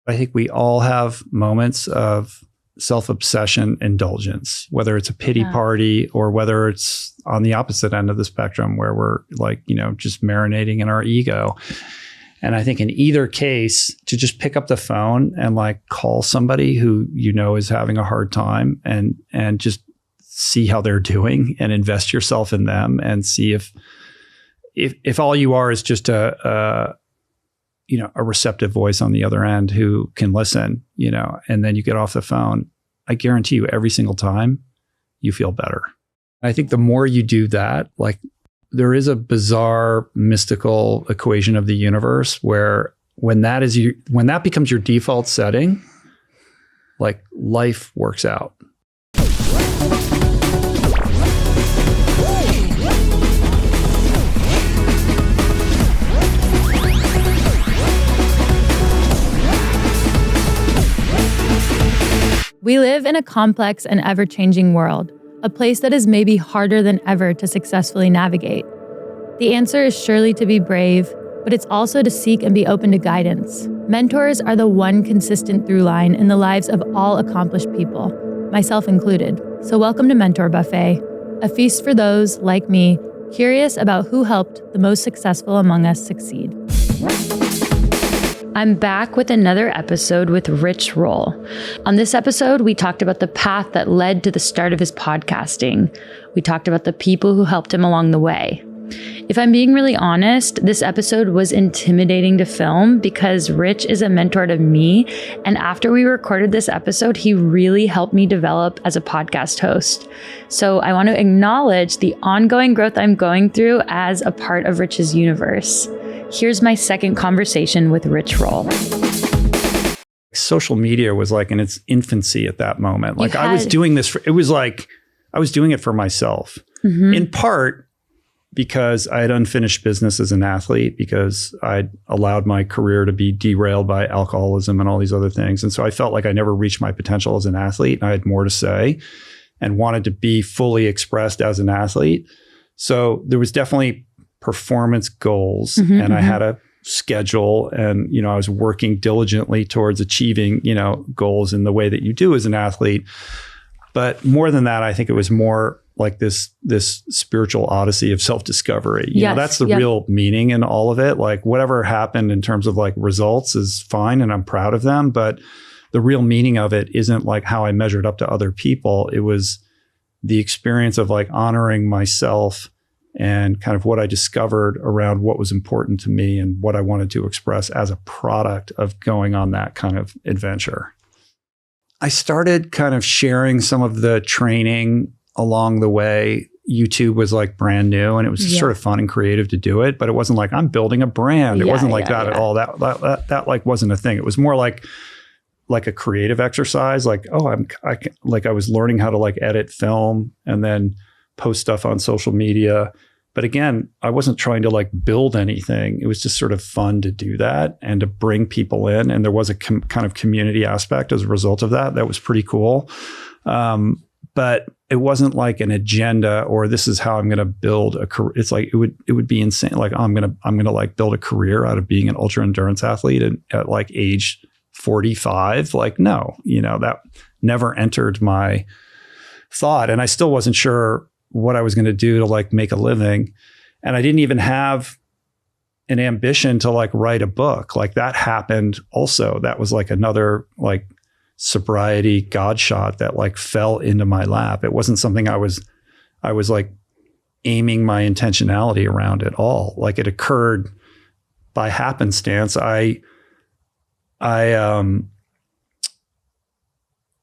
I think we all have moments of self-obsession indulgence, whether it's a pity party or whether it's on the opposite end of the spectrum where we're like, just marinating in our ego. And I think in either case, to just pick up the phone and like call somebody who is having a hard time and just see how they're doing and invest yourself in them and see if all you are is just a receptive voice on the other end who can listen, and then you get off the phone, I guarantee you every single time you feel better. I think the more you do that, like there is a bizarre mystical equation of the universe where when that becomes your default setting, like life works out. We live in a complex and ever-changing world, a place that is maybe harder than ever to successfully navigate. The answer is surely to be brave, but it's also to seek and be open to guidance. Mentors are the one consistent through line in the lives of all accomplished people, myself included. So welcome to Mentor Buffet, a feast for those, like me, curious about who helped the most successful among us succeed. I'm back with another episode with Rich Roll. On this episode, we talked about the path that led to the start of his podcasting. We talked about the people who helped him along the way. If I'm being really honest, this episode was intimidating to film because Rich is a mentor to me. And after we recorded this episode, he really helped me develop as a podcast host. So I want to acknowledge the ongoing growth I'm going through as a part of Rich's universe. Here's my second conversation with Rich Roll. Social media was like in its infancy at that moment. Like I was doing this, it was like I was doing it for myself. Mm-hmm. In part because I had unfinished business as an athlete, because I'd allowed my career to be derailed by alcoholism and all these other things. And so I felt like I never reached my potential as an athlete, and I had more to say and wanted to be fully expressed as an athlete. So there was definitely performance goals, and I had a schedule, and I was working diligently towards achieving goals in the way that you do as an athlete. But more than that, I think it was more like this spiritual odyssey of self-discovery. That's the real meaning in all of it. Like whatever happened in terms of like results is fine, and I'm proud of them, but the real meaning of it isn't like how I measured up to other people. It was the experience of like honoring myself and kind of what I discovered around what was important to me and what I wanted to express as a product of going on that kind of adventure. I started kind of sharing some of the training along the way. YouTube was like brand new, and it was just sort of fun and creative to do it, but it wasn't like I'm building a brand. It wasn't like that at all. That like wasn't a thing. It was more like a creative exercise. Like, I was learning how to like edit film and then post stuff on social media. But again, I wasn't trying to like build anything. It was just sort of fun to do that and to bring people in. And there was a kind of community aspect as a result of that. That was pretty cool. But it wasn't like an agenda or this is how I'm going to build a career. It's like, it would be insane. Like, I'm going to like build a career out of being an ultra endurance athlete at like age 45. Like, no, that never entered my thought. And I still wasn't sure what I was going to do to like make a living. And I didn't even have an ambition to like write a book. Like that happened also. That was like another like sobriety God shot that like fell into my lap. It wasn't something I was like aiming my intentionality around at all. Like it occurred by happenstance. When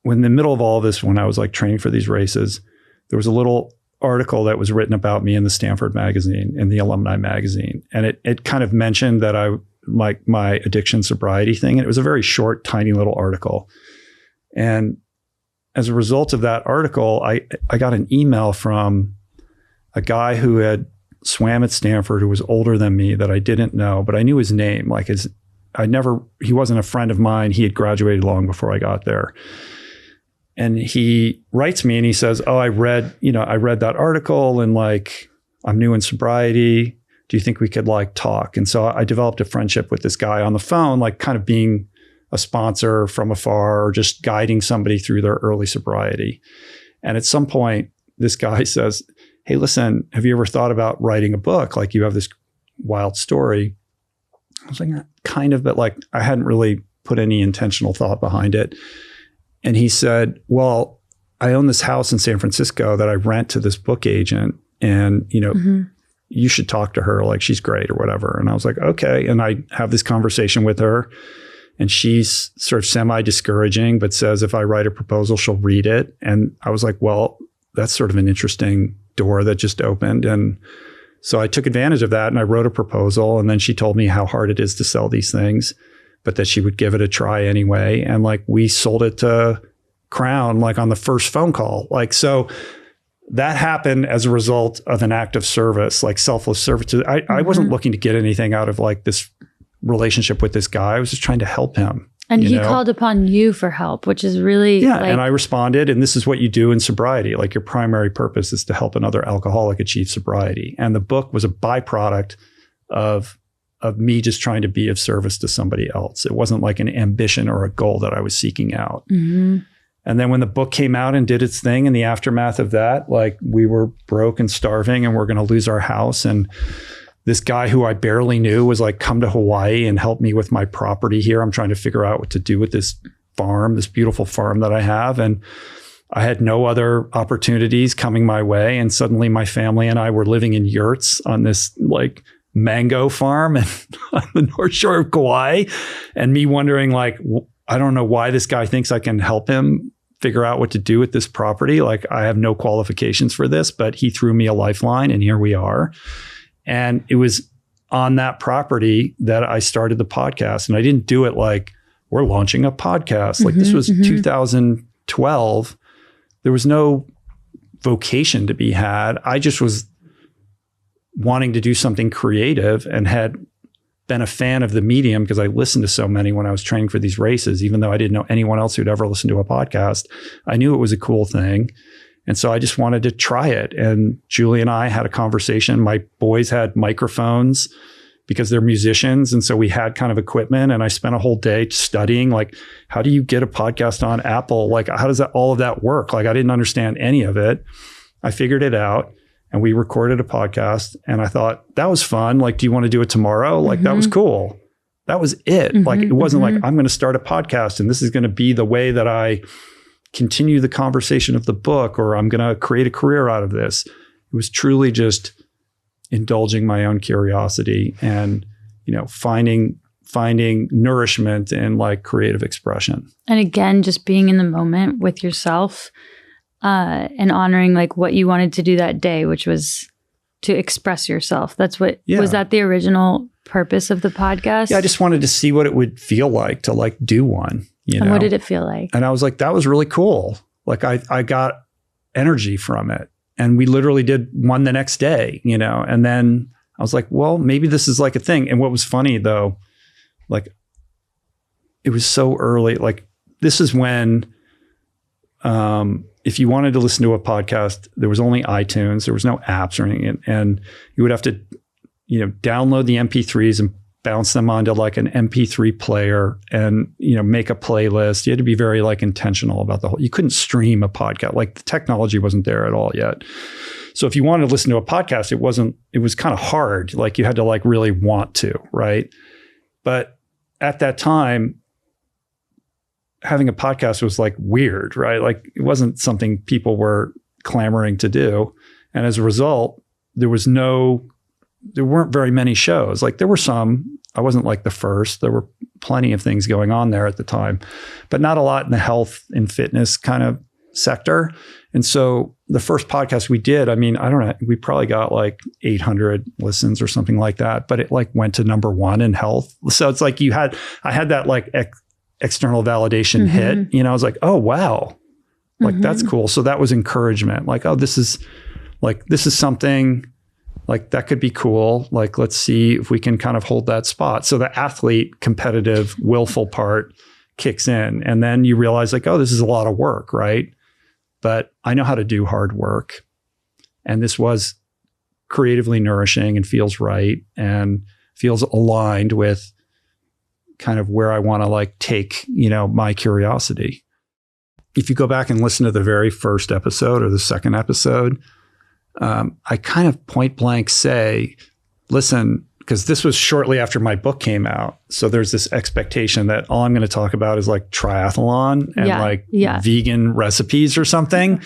in the middle of all of this, when I was like training for these races, there was a little article that was written about me in the Stanford magazine, in the alumni magazine. And it kind of mentioned that I like my addiction sobriety thing. And it was a very short, tiny little article. And as a result of that article, I got an email from a guy who had swam at Stanford, who was older than me, that I didn't know, but I knew his name. Like he wasn't a friend of mine. He had graduated long before I got there. And he writes me and he says, "Oh, I read that article, and like, I'm new in sobriety. Do you think we could like talk?" And so I developed a friendship with this guy on the phone, like kind of being a sponsor from afar or just guiding somebody through their early sobriety. And at some point, this guy says, hey, listen, have you ever thought about writing a book? Like, you have this wild story. I was like, kind of, but like, I hadn't really put any intentional thought behind it. And he said, well, I own this house in San Francisco that I rent to this book agent. And, you should talk to her. Like, she's great or whatever. And I was like, okay. And I have this conversation with her. And she's sort of semi-discouraging, but says if I write a proposal, she'll read it. And I was like, well, that's sort of an interesting door that just opened. And so I took advantage of that and I wrote a proposal. And then she told me how hard it is to sell these things, but that she would give it a try anyway. And like, we sold it to Crown, like on the first phone call. Like, so that happened as a result of an act of service, like selfless service. I wasn't looking to get anything out of like this relationship with this guy. I was just trying to help him. And he called upon you for help, which is really and I responded. And this is what you do in sobriety. Like, your primary purpose is to help another alcoholic achieve sobriety. And the book was a byproduct of me just trying to be of service to somebody else. It wasn't like an ambition or a goal that I was seeking out. And then when the book came out and did its thing in the aftermath of that, like, we were broke and starving and we're going to lose our house. And this guy who I barely knew was like, come to Hawaii and help me with my property here. I'm trying to figure out what to do with this farm, this beautiful farm that I have. And I had no other opportunities coming my way. And suddenly my family and I were living in yurts on this like mango farm and on the North Shore of Kauai. And me wondering, like, I don't know why this guy thinks I can help him figure out what to do with this property. Like, I have no qualifications for this, but he threw me a lifeline and here we are. And it was on that property that I started the podcast. And I didn't do it like, we're launching a podcast. Like, this was 2012. There was no vocation to be had. I just was wanting to do something creative and had been a fan of the medium because I listened to so many when I was training for these races, even though I didn't know anyone else who'd ever listened to a podcast. I knew it was a cool thing. And so I just wanted to try it. And Julie and I had a conversation. My boys had microphones because they're musicians. And so we had kind of equipment. And I spent a whole day studying, like, how do you get a podcast on Apple? Like, how does all of that work? Like, I didn't understand any of it. I figured it out and we recorded a podcast. And I thought, that was fun. Like, do you want to do it tomorrow? Like, that was cool. That was it. Like, it wasn't like, I'm going to start a podcast and this is going to be the way that I continue the conversation of the book, or I'm going to create a career out of this. It was truly just indulging my own curiosity and, finding nourishment in like creative expression. And again, just being in the moment with yourself and honoring like what you wanted to do that day, which was to express yourself. That's what, was that the original purpose of the podcast? Yeah, I just wanted to see what it would feel like to like do one. And what did it feel like? And I was like, that was really cool. Like, I got energy from it. And we literally did one the next day, and then I was like, well, maybe this is like a thing. And what was funny though, like, it was so early. Like, this is when, if you wanted to listen to a podcast, there was only iTunes, there was no apps or anything. And you would have to, download the MP3s and bounce them onto like an MP3 player and, make a playlist. You had to be very like intentional about you couldn't stream a podcast. Like, the technology wasn't there at all yet. So if you wanted to listen to a podcast, it was kind of hard. Like, you had to like really want to, right? But at that time, having a podcast was like weird, right? Like, it wasn't something people were clamoring to do. And as a result, there weren't very many shows. Like, there were some. I wasn't like the first. There were plenty of things going on there at the time, but not a lot in the health and fitness kind of sector. And so the first podcast we did, I mean, I don't know, we probably got like 800 listens or something like that, but it like went to number one in health. So it's like I had that like external validation hit, I was like, oh, wow, like that's cool. So that was encouragement. Like, oh, this is something like that could be cool. Like, let's see if we can kind of hold that spot. So the athlete, competitive, willful part kicks in. And then you realize like, oh, this is a lot of work, right? But I know how to do hard work. And this was creatively nourishing and feels right and feels aligned with kind of where I want to like take, my curiosity. If you go back and listen to the very first episode or the second episode, I kind of point blank say, listen, because this was shortly after my book came out. So there's this expectation that all I'm going to talk about is like triathlon and vegan recipes or something.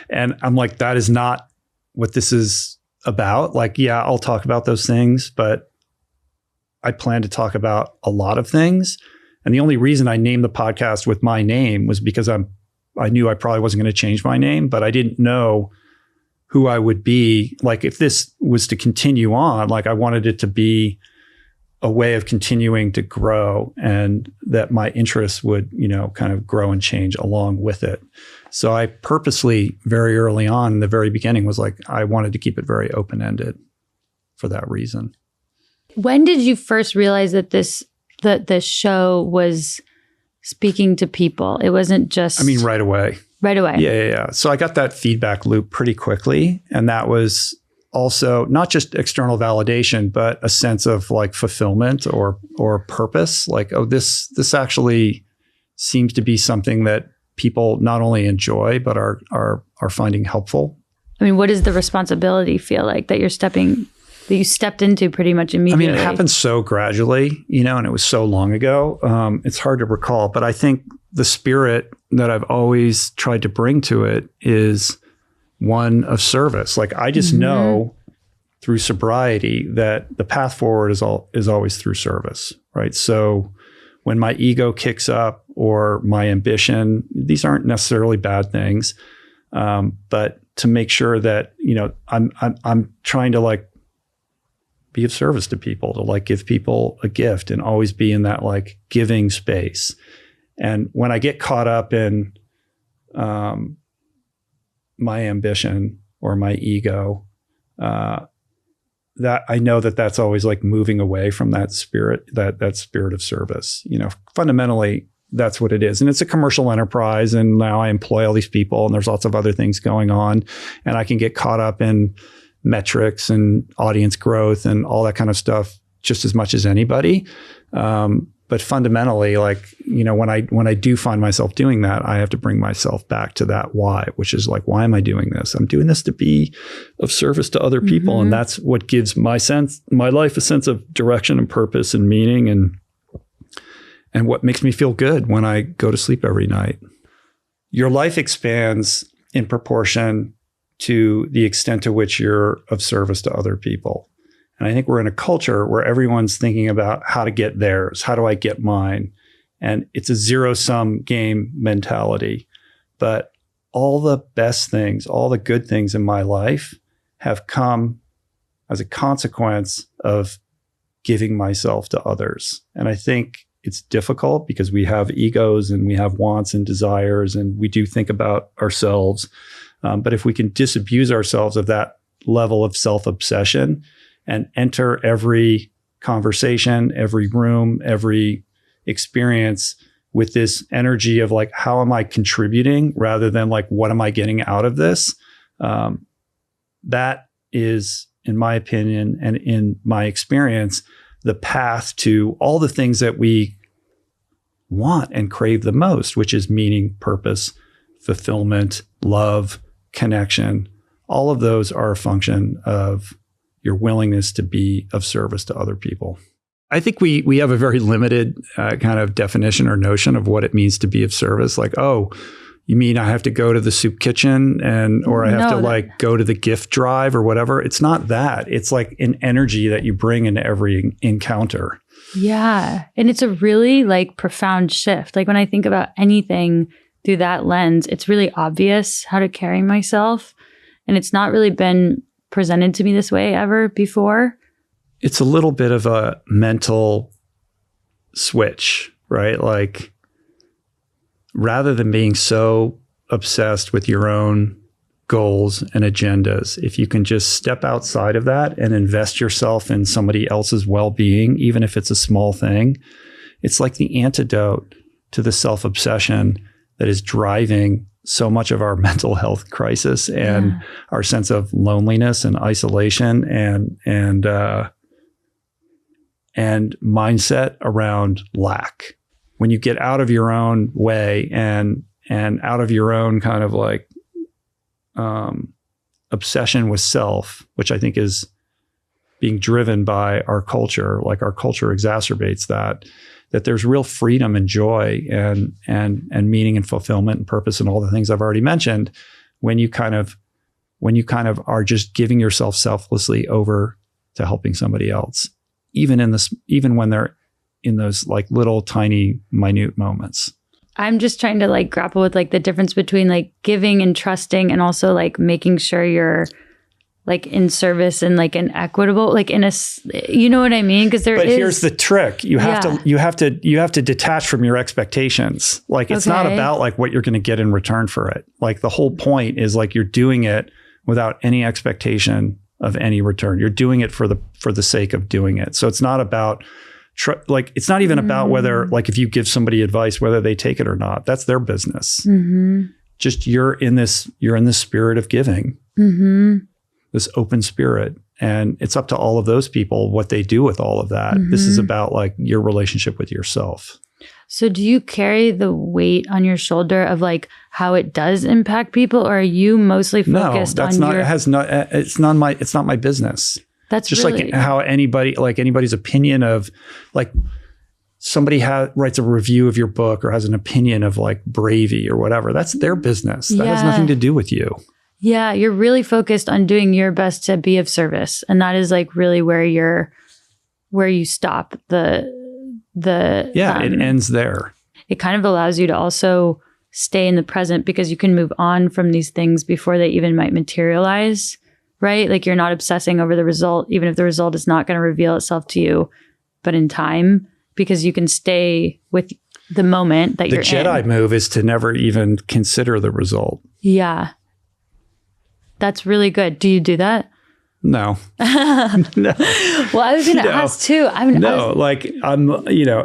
And I'm like, that is not what this is about. Like, yeah, I'll talk about those things, but I plan to talk about a lot of things. And the only reason I named the podcast with my name was because I knew I probably wasn't going to change my name, but I didn't know who I would be. Like if this was to continue on, like I wanted it to be a way of continuing to grow and that my interests would, kind of grow and change along with it. So I purposely very early on in the very beginning was like, I wanted to keep it very open-ended for that reason. When did you first realize that the show was speaking to people? It wasn't just... right away. Right away. Yeah. So I got that feedback loop pretty quickly. And that was also not just external validation, but a sense of like fulfillment or purpose. Like, oh, this actually seems to be something that people not only enjoy, but are finding helpful. What does the responsibility feel like that you stepped into pretty much immediately? It happened so gradually, and it was so long ago. It's hard to recall, but I think the spirit that I've always tried to bring to it is one of service. Like I just know through sobriety that the path forward is always through service, right? So when my ego kicks up or my ambition, these aren't necessarily bad things, but to make sure that I'm trying to like be of service to people, to like give people a gift and always be in that like giving space. And when I get caught up in my ambition or my ego, that I know that that's always like moving away from that spirit, that spirit of service. Fundamentally, that's what it is. And it's a commercial enterprise. And now I employ all these people and there's lots of other things going on. And I can get caught up in metrics and audience growth and all that kind of stuff just as much as anybody. But fundamentally, like, when I do find myself doing that, I have to bring myself back to that why, which is like, why am I doing this? I'm doing this to be of service to other people. Mm-hmm. And that's what gives my life a sense of direction and purpose and meaning and what makes me feel good when I go to sleep every night. Your life expands in proportion to the extent to which you're of service to other people. And I think we're in a culture where everyone's thinking about how to get theirs. How do I get mine? And it's a zero-sum game mentality. But all the best things, all the good things in my life have come as a consequence of giving myself to others. And I think it's difficult because we have egos and we have wants and desires and we do think about ourselves. But if we can disabuse ourselves of that level of self-obsession and enter every conversation, every room, every experience with this energy of like, how am I contributing rather than like, what am I getting out of this? That is, in my opinion and in my experience, the path to all the things that we want and crave the most, which is meaning, purpose, fulfillment, love, connection. All of those are a function of your willingness to be of service to other people. I think we have a very limited kind of definition or notion of what it means to be of service. Like, oh, you mean I have to go to the soup kitchen or I have to go to the gift drive or whatever? It's not that. It's like an energy that you bring into every encounter. Yeah. And it's a really like profound shift. Like when I think about anything through that lens, it's really obvious how to carry myself. And it's not really been presented to me this way ever before. It's a little bit of a mental switch, right? Like rather than being so obsessed with your own goals and agendas, if you can just step outside of that and invest yourself in somebody else's well-being, even if it's a small thing, it's like the antidote to the self-obsession that is driving so much of our mental health crisis and our sense of loneliness and isolation and mindset around lack. When you get out of your own way and out of your own kind of like obsession with self, which I think is being driven by our culture, like our culture exacerbates that there's real freedom and joy and meaning and fulfillment and purpose and all the things I've already mentioned when you kind of are just giving yourself selflessly over to helping somebody else, even when they're in those like little tiny minute moments. I'm just trying to like grapple with like the difference between like giving and trusting and also like making sure you're like in service and like an equitable, like in a, you know what I mean? Because here's the trick. You have to detach from your expectations. Like it's not about like what you're going to get in return for it. Like the whole point is like you're doing it without any expectation of any return. You're doing it for the sake of doing it. So it's not about like, it's not even about whether, like if you give somebody advice, whether they take it or not, that's their business. Just you're in this spirit of giving, this open spirit. And it's up to all of those people, what they do with all of that. This is about like your relationship with yourself. So do you carry the weight on your shoulder of like how it does impact people, or are you mostly focused on it's not my business. That's just really, like how anybody's opinion of like somebody writes a review of your book or has an opinion of like Bravey or whatever. That's their business. That has nothing to do with you. Yeah. You're really focused on doing your best to be of service. And that is like really where you stop it ends there. It kind of allows you to also stay in the present because you can move on from these things before they even might materialize. Right? Like you're not obsessing over the result, even if the result is not going to reveal itself to you, but in time, because you can stay with the moment that you're in. The Jedi move is to never even consider the result. Yeah. That's really good. Do you do that? No. No. Well, I was going to ask too. I'm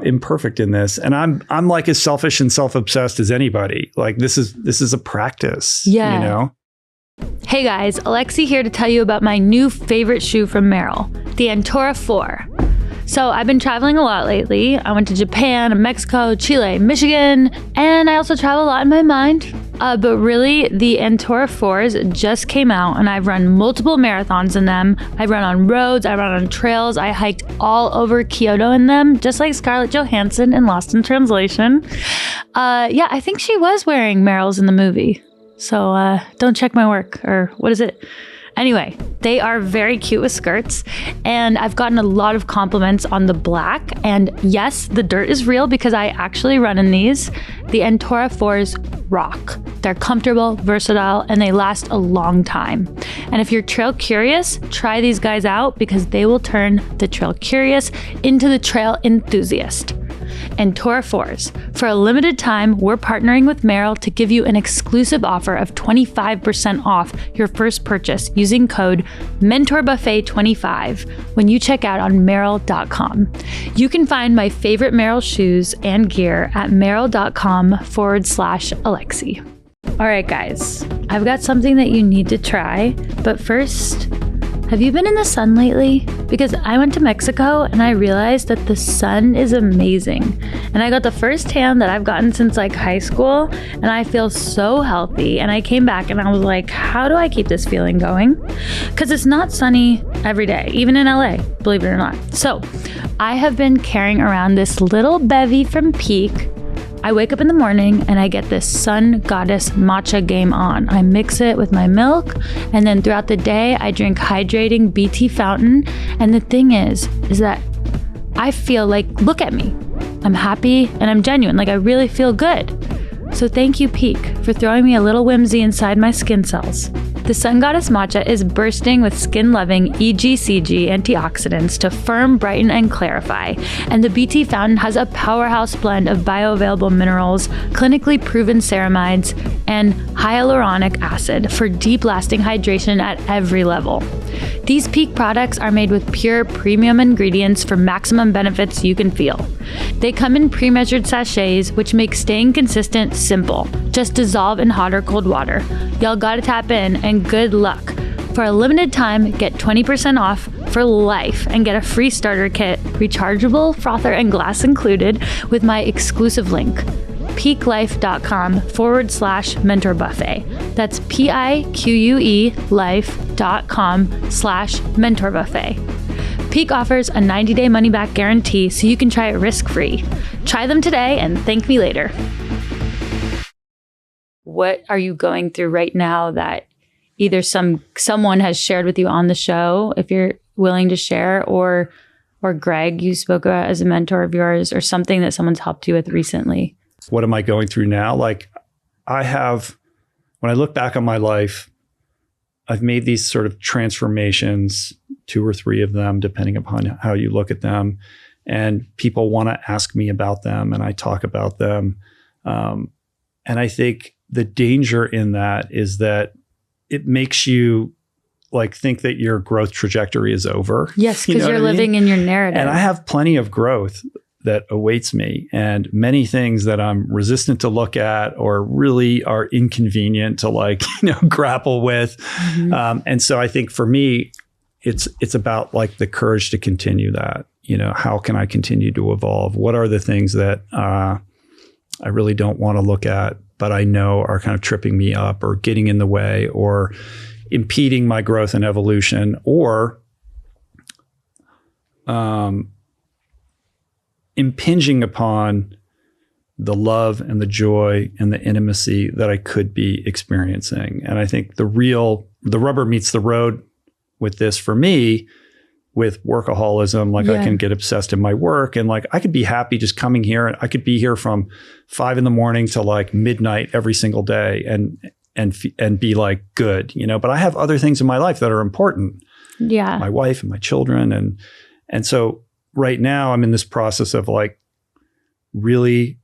imperfect in this, and I'm like as selfish and self-obsessed as anybody. Like this is a practice. Yeah. You know? Hey guys, Alexi here to tell you about my new favorite shoe from Merrell, the Antora 4. So I've been traveling a lot lately. I went to Japan, Mexico, Chile, Michigan, and I also travel a lot in my mind. But really, the Antora 4s just came out and I've run multiple marathons in them. I run on roads, I run on trails, I hiked all over Kyoto in them, just like Scarlett Johansson in Lost in Translation. I think she was wearing Merrell's in the movie. So don't check my work, or what is it? Anyway, they are very cute with skirts, and I've gotten a lot of compliments on the black. And yes, the dirt is real because I actually run in these. The Antora 4s rock. They're comfortable, versatile, and they last a long time. And if you're trail curious, try these guys out because they will turn the trail curious into the trail enthusiast. Antora 4s. For a limited time, we're partnering with Merrell to give you an exclusive offer of 25% off your first purchase using code MentorBuffet25 when you check out on Merrell.com. You can find my favorite Merrell shoes and gear at Merrell.com/Alexi. All right, guys, I've got something that you need to try, but first, have you been in the sun lately? Because I went to Mexico and I realized that the sun is amazing. And I got the first tan that I've gotten since like high school, and I feel so healthy. And I came back and I was like, how do I keep this feeling going? Because it's not sunny every day, even in LA, believe it or not. So I have been carrying around this little bevy from Peak. I wake up in the morning and I get this Sun Goddess matcha game on. I mix it with my milk, and then throughout the day I drink hydrating BT fountain. And the thing is that I feel like, look at me. I'm happy and I'm genuine. Like I really feel good. So thank you, Peak, for throwing me a little whimsy inside my skin cells. The Sun Goddess Matcha is bursting with skin-loving EGCG antioxidants to firm, brighten, and clarify. And the BT Fountain has a powerhouse blend of bioavailable minerals, clinically proven ceramides, and hyaluronic acid for deep-lasting hydration at every level. These Peak products are made with pure premium ingredients for maximum benefits you can feel. They come in pre-measured sachets, which make staying consistent simple. Just dissolve in hot or cold water. Y'all gotta tap in, and good luck. For a limited time, get 20% off for life and get a free starter kit, rechargeable, frother, and glass included with my exclusive link, peaklife.com/mentor buffet. That's PIQUE life.com/mentor buffet. Peak offers a 90-day money-back guarantee so you can try it risk-free. Try them today and thank me later. What are you going through right now that either someone has shared with you on the show, if you're willing to share, or Greg, you spoke about as a mentor of yours, or something that someone's helped you with recently? What am I going through now? Like when I look back on my life, I've made these sort of transformations, 2 or 3 of them, depending upon how you look at them. And people want to ask me about them and I talk about them. And I think the danger in that is that it makes you like think that your growth trajectory is over. Yes, because you're living in your narrative. And I have plenty of growth that awaits me and many things that I'm resistant to look at or really are inconvenient to grapple with. Mm-hmm. And so I think for me, it's about like the courage to continue that. How can I continue to evolve? What are the things that I really don't want to look at, but I know are kind of tripping me up or getting in the way or impeding my growth and evolution, or impinging upon the love and the joy and the intimacy that I could be experiencing. And I think the rubber meets the road with this for me, with workaholism. I can get obsessed in my work, and I could be happy just coming here, and I could be here from 5 a.m. to midnight every single day and be good, but I have other things in my life that are important. Yeah. My wife and my children. And so right now I'm in this process of really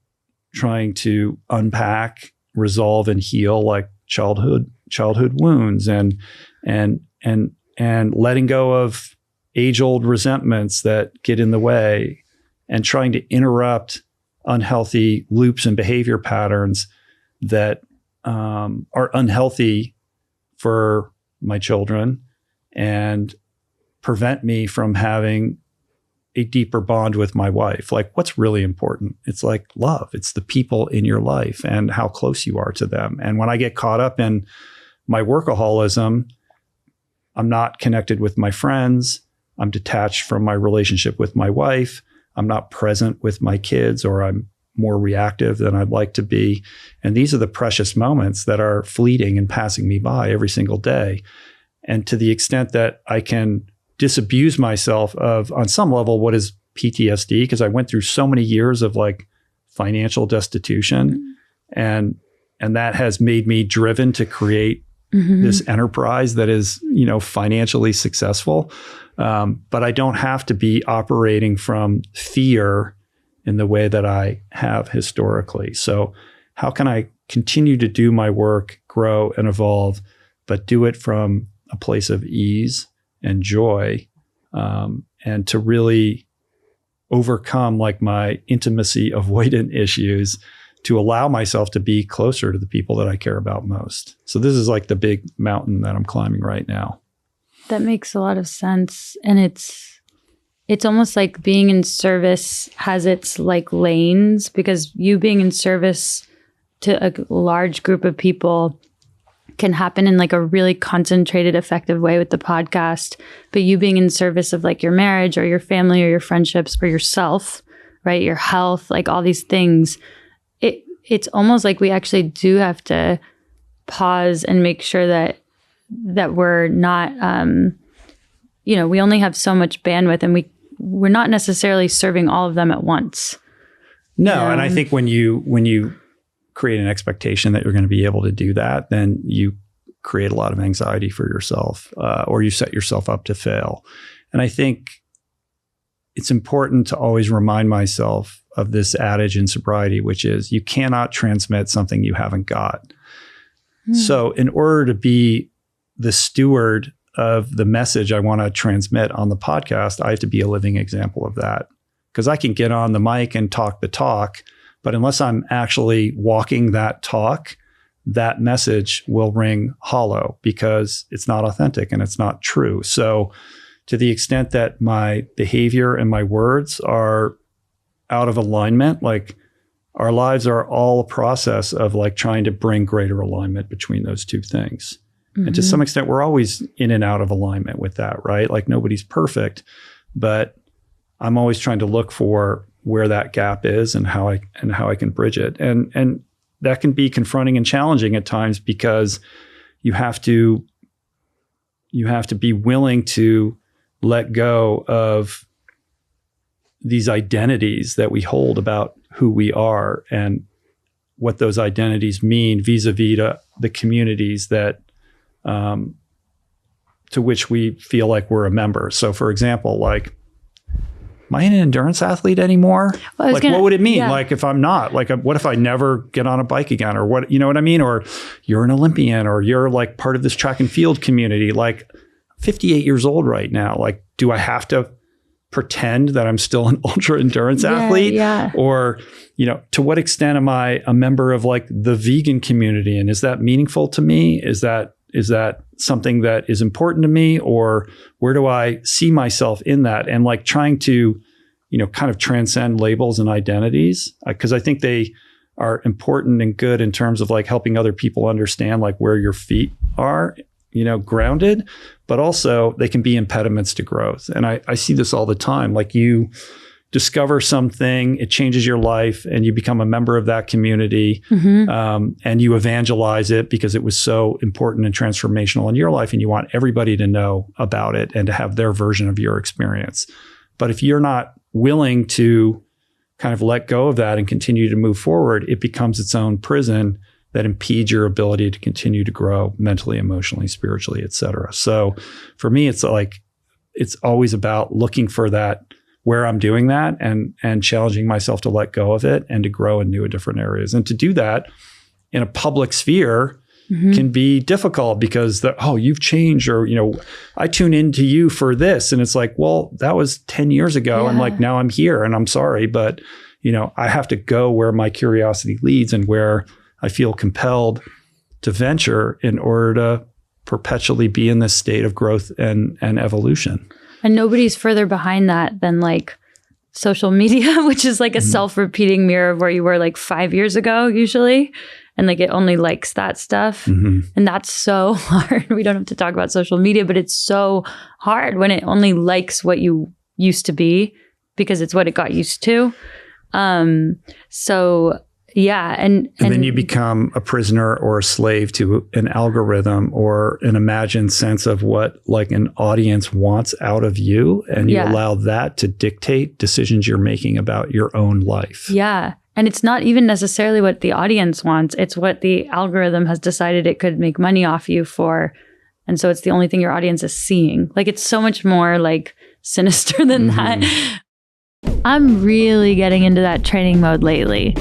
trying to unpack, resolve, and heal childhood wounds and letting go of age-old resentments that get in the way, and trying to interrupt unhealthy loops and behavior patterns that are unhealthy for my children and prevent me from having a deeper bond with my wife. What's really important? It's love. It's the people in your life and how close you are to them. And when I get caught up in my workaholism, I'm not connected with my friends. I'm detached from my relationship with my wife. I'm not present with my kids, or I'm more reactive than I'd like to be. And these are the precious moments that are fleeting and passing me by every single day. And to the extent that I can disabuse myself of, on some level, what is PTSD, because I went through so many years of financial destitution, and that has made me driven to create this enterprise that is, financially successful. But I don't have to be operating from fear in the way that I have historically. So how can I continue to do my work, grow and evolve, but do it from a place of ease and joy, and to really overcome my intimacy avoidant issues, to allow myself to be closer to the people that I care about most. So this is the big mountain that I'm climbing right now. That makes a lot of sense. And it's almost like being in service has its lanes, because you being in service to a large group of people can happen in a really concentrated, effective way with the podcast. But you being in service of your marriage or your family or your friendships or yourself, right? Your health, all these things, it's almost like we actually do have to pause and make sure that we're not, we only have so much bandwidth, and we're not necessarily serving all of them at once. No. And I think when you create an expectation that you're going to be able to do that, then you create a lot of anxiety for yourself, or you set yourself up to fail. And I think it's important to always remind myself of this adage in sobriety, which is you cannot transmit something you haven't got. So in order to be the steward of the message I want to transmit on the podcast, I have to be a living example of that. Because I can get on the mic and talk the talk, but unless I'm actually walking that talk, that message will ring hollow because it's not authentic and it's not true. So to the extent that my behavior and my words are out of alignment, like our lives are all a process of like trying to bring greater alignment between those two things. Mm-hmm. And to some extent, we're always in and out of alignment with that, right? Like nobody's perfect, but I'm always trying to look for where that gap is and how I can bridge it. And that can be confronting and challenging at times because you have to be willing to let go of these identities that we hold about who we are and what those identities mean vis-a-vis the communities that to which we feel like we're a member. So for example, like, am I an endurance athlete anymore? Well, what would it mean? Yeah. Like if I'm not, like, what if I never get on a bike again, or what, you know what I mean? Or you're an Olympian, or you're like part of this track and field community. Like 58 years old right now. Like, do I have to pretend that I'm still an ultra endurance athlete? Yeah. Or, you know, to what extent am I a member of like the vegan community? And is that meaningful to me? Is that something that is important to me, or where do I see myself in that? And like trying to, you know, kind of transcend labels and identities, because I think they are important and good in terms of like helping other people understand like where your feet are, you know, grounded, but also they can be impediments to growth. And I see this all the time. Like you discover something, it changes your life, and you become a member of that community, and you evangelize it because it was so important and transformational in your life, and you want everybody to know about it and to have their version of your experience. But if you're not willing to kind of let go of that and continue to move forward, it becomes its own prison that impedes your ability to continue to grow mentally, emotionally, spiritually, et cetera. So for me, it's like, it's always about looking for that, where I'm doing that, and challenging myself to let go of it and to grow in new and different areas. And to do that in a public sphere can be difficult because you've changed, or, you know, I tune into you for this. And it's like, well, that was 10 years ago. And like, now I'm here and I'm sorry, but, you know, I have to go where my curiosity leads and where I feel compelled to venture in order to perpetually be in this state of growth and evolution. And nobody's further behind that than like social media, which is like a self-repeating mirror of where you were like 5 years ago, usually. And like it only likes that stuff. And that's so hard. We don't have to talk about social media, but it's so hard when it only likes what you used to be because it's what it got used to. Yeah. And then you become a prisoner or a slave to an algorithm or an imagined sense of what like an audience wants out of you. And you allow that to dictate decisions you're making about your own life. Yeah. And it's not even necessarily what the audience wants. It's what the algorithm has decided it could make money off you for. And so it's the only thing your audience is seeing. Like it's so much more like sinister than that. I'm really getting into that training mode lately.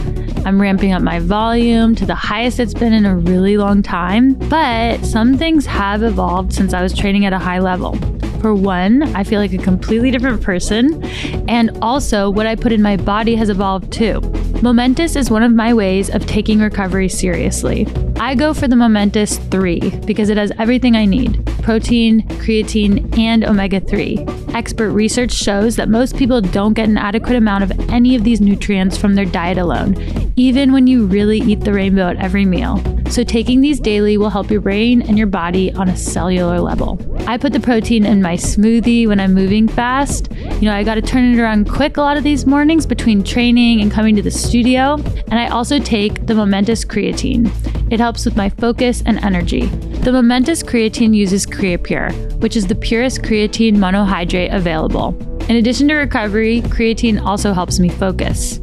I'm ramping up my volume to the highest it's been in a really long time, but some things have evolved since I was training at a high level. For one, I feel like a completely different person, and also what I put in my body has evolved too. Momentous is one of my ways of taking recovery seriously. I go for the Momentous 3 because it has everything I need: protein, creatine, and omega-3. Expert research shows that most people don't get an adequate amount of any of these nutrients from their diet alone, even when you really eat the rainbow at every meal. So taking these daily will help your brain and your body on a cellular level. I put the protein in my smoothie when I'm moving fast. You know, I got to turn it around quick a lot of these mornings between training and coming to the studio. And I also take the Momentous creatine. It helps with my focus and energy. The Momentous creatine uses CreaPure, which is the purest creatine monohydrate available. In addition to recovery, creatine also helps me focus.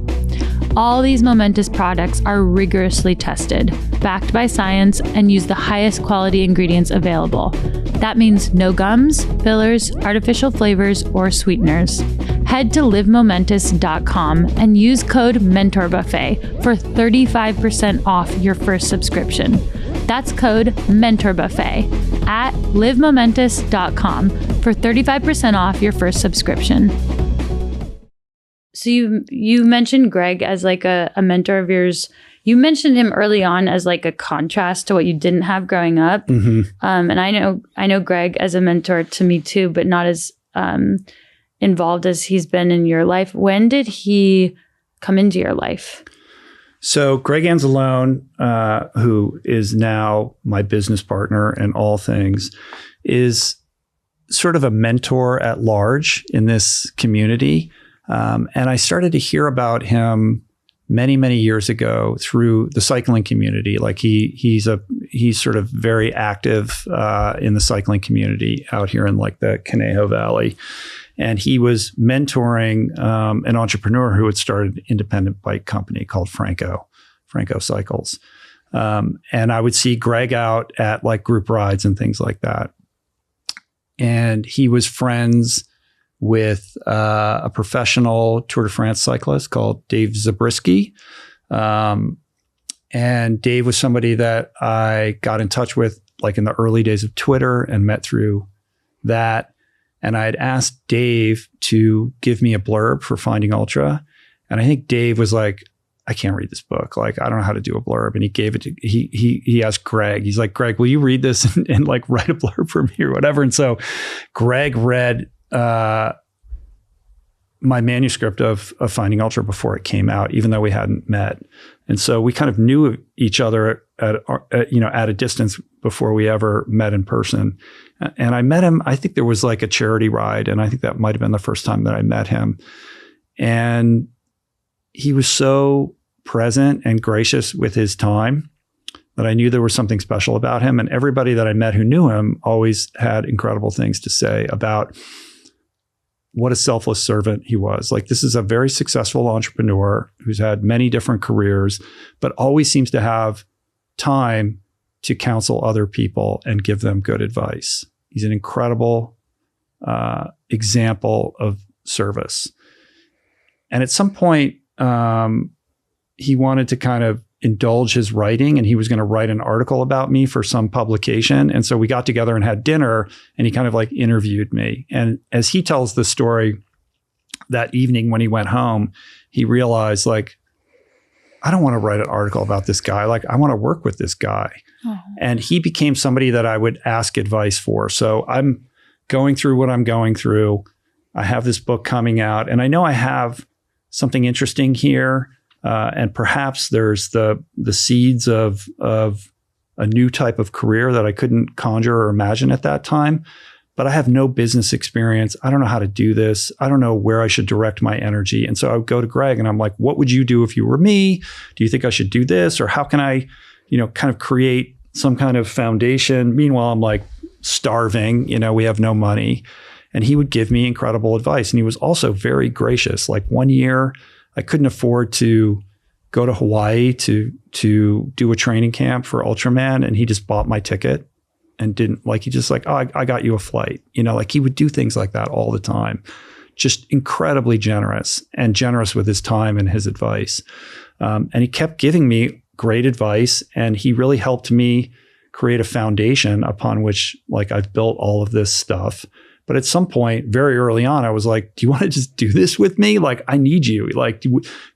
All these Momentous products are rigorously tested, backed by science, and use the highest quality ingredients available. That means no gums, fillers, artificial flavors, or sweeteners. Head to livemomentous.com and use code MentorBuffet for 35% off your first subscription. That's code MentorBuffet at livemomentous.com for 35% off your first subscription. So you mentioned Greg as like a mentor of yours, You mentioned him early on as like a contrast to what you didn't have growing up. Mm-hmm. And I know Greg as a mentor to me too, but not as involved as he's been in your life. When did he come into your life? So Greg Anzalone, who is now my business partner in all things, is sort of a mentor at large in this community. And I started to hear about him many, many years ago through the cycling community. Like he's sort of very active in the cycling community out here in like the Conejo Valley. And he was mentoring an entrepreneur who had started an independent bike company called Franco Cycles. And I would see Greg out at like group rides and things like that. And he was friends with a professional Tour de France cyclist called Dave Zabriskie. And Dave was somebody that I got in touch with like in the early days of Twitter and met through that. And I had asked Dave to give me a blurb for Finding Ultra. And I think Dave was like, I can't read this book. Like, I don't know how to do a blurb. And he gave it to, he asked Greg, he's like, Greg, will you read this and like write a blurb for me or whatever? And so Greg read my manuscript of Finding Ultra before it came out, even though we hadn't met. And so we kind of knew each other at a distance before we ever met in person. And I met him, I think there was like a charity ride. And I think that might've been the first time that I met him. And he was so present and gracious with his time that I knew there was something special about him. And everybody that I met who knew him always had incredible things to say about what a selfless servant he was. Like, this is a very successful entrepreneur who's had many different careers, but always seems to have time to counsel other people and give them good advice. He's an incredible example of service. And at some point, he wanted to kind of indulge his writing, and he was going to write an article about me for some publication. And so we got together and had dinner, and he kind of like interviewed me. And as he tells the story, that evening when he went home, he realized, like, I don't want to write an article about this guy. Like, I want to work with this guy. Oh. And he became somebody that I would ask advice for. So I'm going through what I'm going through. I have this book coming out, and I know I have something interesting here. And perhaps there's the seeds of a new type of career that I couldn't conjure or imagine at that time. But I have no business experience. I don't know how to do this. I don't know where I should direct my energy. And so I would go to Greg and I'm like, what would you do if you were me? Do you think I should do this? Or how can I, kind of create some kind of foundation? Meanwhile, I'm like starving, we have no money. And he would give me incredible advice. And he was also very gracious. Like, one year, I couldn't afford to go to Hawaii to do a training camp for Ultraman. And he just bought my ticket and I got you a flight. Like, he would do things like that all the time. Just incredibly generous with his time and his advice. And he kept giving me great advice. And he really helped me create a foundation upon which, like, I've built all of this stuff. But at some point, very early on, I was like, do you want to just do this with me? Like, I need you. Like,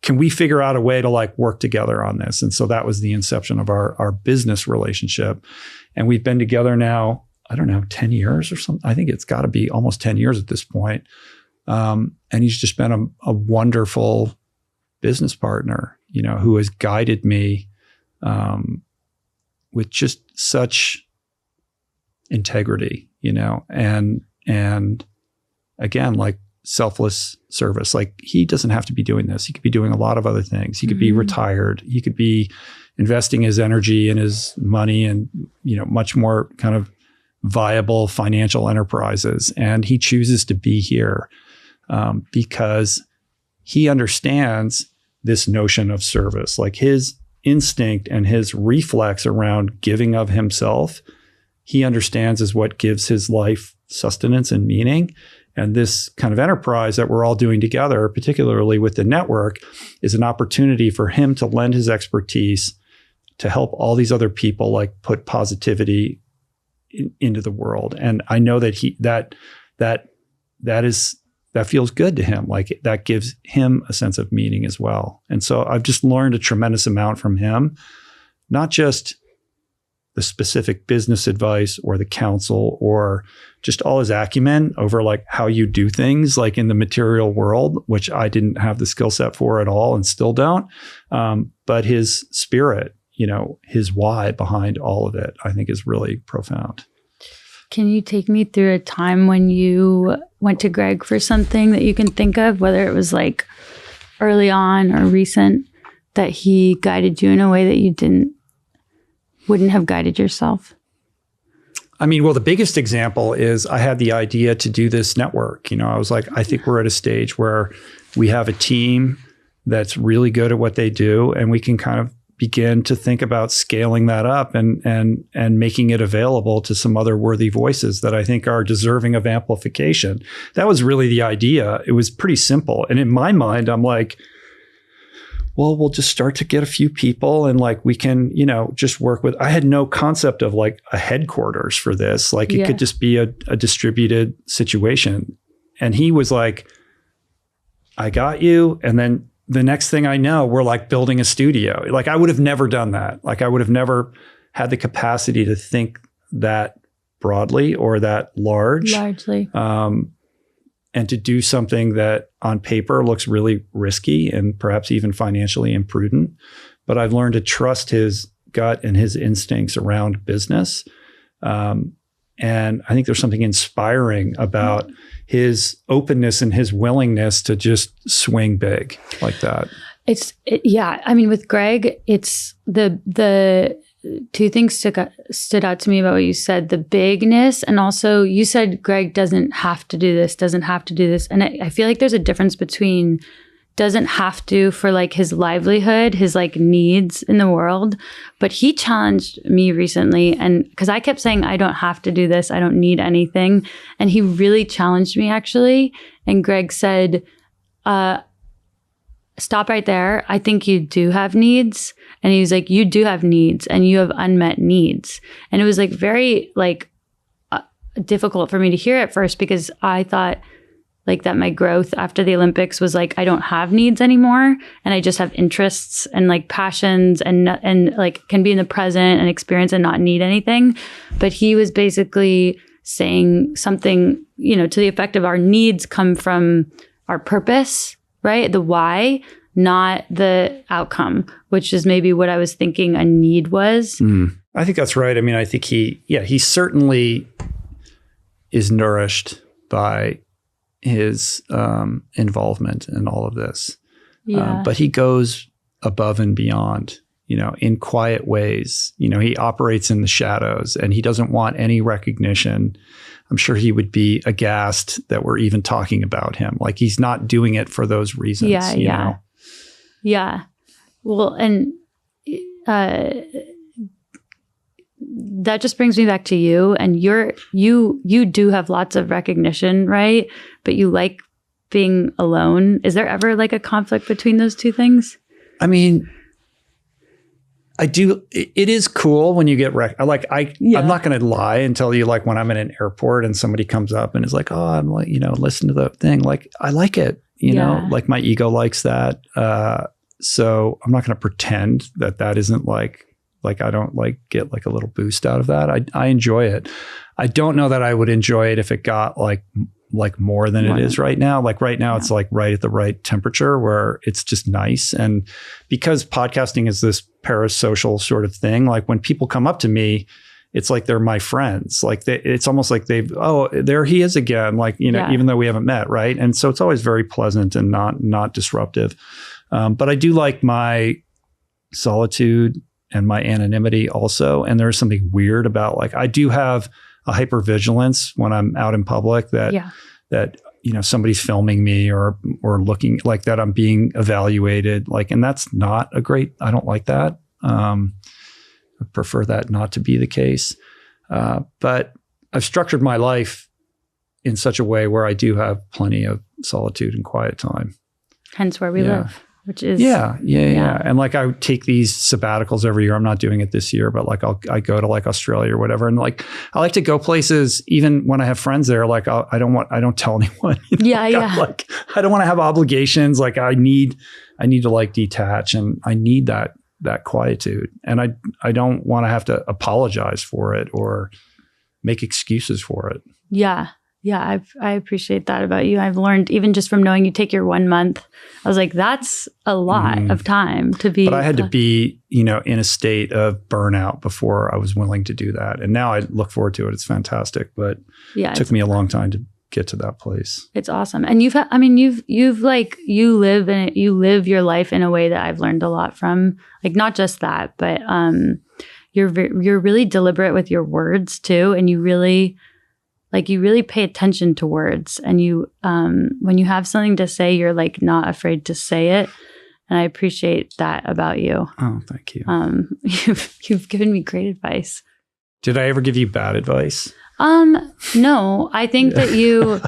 can we figure out a way to like work together on this? And so that was the inception of our business relationship. And we've been together now, I don't know, 10 years or something. I think it's got to be almost 10 years at this point. And he's just been a wonderful business partner, who has guided me with just such integrity, and again, like, selfless service. Like, he doesn't have to be doing this. He could be doing a lot of other things. He could be retired. He could be investing his energy and his money in, much more kind of viable financial enterprises. And he chooses to be here because he understands this notion of service. Like, his instinct and his reflex around giving of himself, he understands is what gives his life sustenance and meaning. And this kind of enterprise that we're all doing together, particularly with the network, is an opportunity for him to lend his expertise to help all these other people, like, put positivity into the world. And I know that that is that feels good to him. Like that gives him a sense of meaning as well. And so I've just learned a tremendous amount from him, not just the specific business advice or the counsel or just all his acumen over like how you do things like in the material world, which I didn't have the skill set for at all and still don't. But his spirit, his why behind all of it, I think is really profound. Can you take me through a time when you went to Greg for something that you can think of, whether it was like early on or recent, that he guided you in a way that you wouldn't have guided yourself? I mean, well, the biggest example is I had the idea to do this network. I was like, I think we're at a stage where we have a team that's really good at what they do, and we can kind of begin to think about scaling that up and making it available to some other worthy voices that I think are deserving of amplification. That was really the idea. It was pretty simple. And in my mind, I'm like, well, we'll just start to get a few people and like we can, just work with. I had no concept of like a headquarters for this. Like it could just be a distributed situation. And he was like, I got you. And then the next thing I know, we're like building a studio. Like I would have never done that. Like I would have never had the capacity to think that broadly or that largely. And to do something that on paper looks really risky and perhaps even financially imprudent. But I've learned to trust his gut and his instincts around business. And I think there's something inspiring about his openness and his willingness to just swing big like that. I mean, with Greg, it's the two things stood out to me about what you said, the bigness. And also you said, Greg doesn't have to do this. And I feel like there's a difference between doesn't have to for like his livelihood, his like needs in the world. But he challenged me recently, and because I kept saying, I don't have to do this. I don't need anything. And he really challenged me actually. And Greg said, stop right there. I think you do have needs. And he was like, you do have needs and you have unmet needs. And it was like very like difficult for me to hear at first, because I thought like that my growth after the Olympics was like, I don't have needs anymore. And I just have interests and like passions and like can be in the present and experience and not need anything. But he was basically saying something, to the effect of our needs come from our purpose, right? The why, not the outcome, which is maybe what I was thinking a need was. I think that's right. I mean, I think he certainly is nourished by his involvement in all of this. But he goes above and beyond, in quiet ways. He operates in the shadows and he doesn't want any recognition. I'm sure he would be aghast that we're even talking about him. Like he's not doing it for those reasons. Yeah. Well, and that just brings me back to you. And you do have lots of recognition, right? But you like being alone. Is there ever like a conflict between those two things? I mean, I do. It is cool when you get I'm not going to lie and tell you like when I'm in an airport and somebody comes up and is like, oh, I'm like, listen to the thing. Like I like it, like my ego likes that. So I'm not going to pretend that isn't like I don't like get like a little boost out of that. I enjoy it. I don't know that I would enjoy it if it got like more than it is right now. Like right now, it's like right at the right temperature where it's just nice. And because podcasting is this parasocial sort of thing, like when people come up to me, it's like they're my friends. Like it's almost like there he is again. Like, even though we haven't met, right? And so it's always very pleasant and not disruptive. But I do like my solitude and my anonymity also. And there's something weird about like, I do have a hypervigilance when I'm out in public that somebody's filming me or looking like that I'm being evaluated, like, and that's not I don't like that. I prefer that not to be the case. But I've structured my life in such a way where I do have plenty of solitude and quiet time. Hence where we live. which is yeah. And like I take these sabbaticals every year. I'm not doing it this year, but like I go to like Australia or whatever, and like I like to go places even when I have friends there. Like I don't tell anyone. Like I don't want to have obligations. Like I need to like detach, and I need that quietude, and I don't want to have to apologize for it or make excuses for it. Yeah. I appreciate that about you. I've learned even just from knowing you take your 1 month, I was like, that's a lot of time to be. But I had to be, in a state of burnout before I was willing to do that. And now I look forward to it. It's fantastic. But it took me a long time to get to that place. It's awesome. And you live your life in a way that I've learned a lot from, like, not just that, but you're really deliberate with your words too. And you really pay attention to words, and you, when you have something to say, you're like not afraid to say it. And I appreciate that about you. Oh, thank you. You've given me great advice. Did I ever give you bad advice? No, I think that you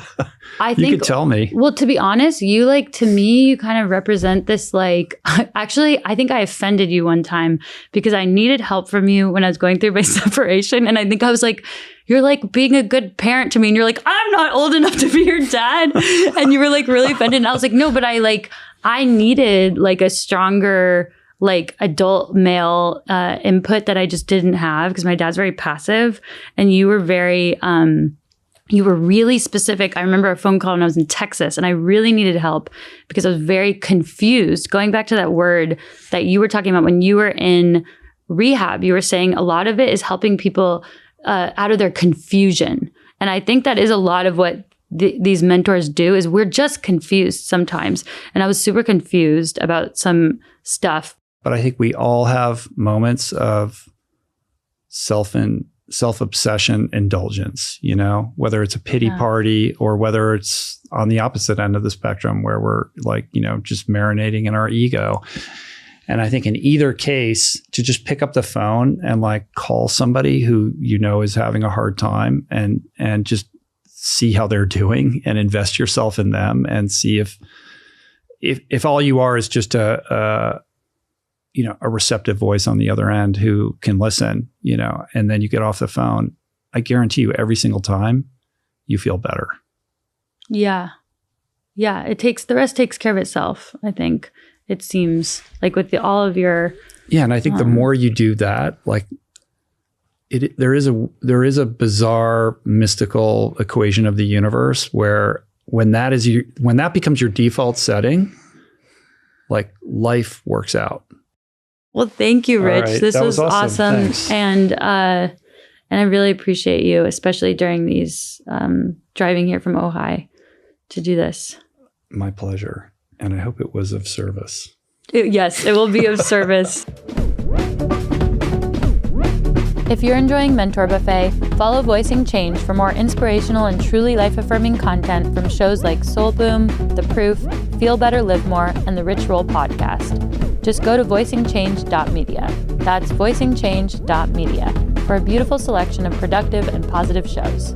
could tell me. Well, to be honest, to me, you kind of represent this, like, actually, I think I offended you one time because I needed help from you when I was going through my separation. And I think I was like, you're like being a good parent to me. And you're like, I'm not old enough to be your dad. And you were like really offended. And I was like, no, but I needed like a stronger, like adult male input that I just didn't have because my dad's very passive, and you were very, you were really specific. I remember a phone call when I was in Texas, and I really needed help because I was very confused. Going back to that word that you were talking about when you were in rehab, you were saying a lot of it is helping people out of their confusion. And I think that is a lot of what these mentors do, is we're just confused sometimes. And I was super confused about some stuff. But I think we all have moments of self-obsession indulgence, whether it's a pity party or whether it's on the opposite end of the spectrum where we're like, just marinating in our ego. And I think in either case, to just pick up the phone and like call somebody who is having a hard time and just see how they're doing and invest yourself in them and see if all you are is just a receptive voice on the other end who can listen, and then you get off the phone, I guarantee you every single time you feel better. Yeah. Yeah. The rest takes care of itself. I think it seems like with all of your. Yeah. And I think the more you do that, like there is a bizarre mystical equation of the universe where when that becomes your default setting, like life works out. Well, thank you, Rich. Right. This was awesome. And I really appreciate you, especially during these driving here from Ojai to do this. My pleasure. And I hope it was of service. Yes, it will be of service. If you're enjoying Mentor Buffet, follow Voicing Change for more inspirational and truly life-affirming content from shows like Soul Boom, The Proof, Feel Better, Live More, and the Rich Roll podcast. Just go to voicingchange.media. That's voicingchange.media for a beautiful selection of productive and positive shows.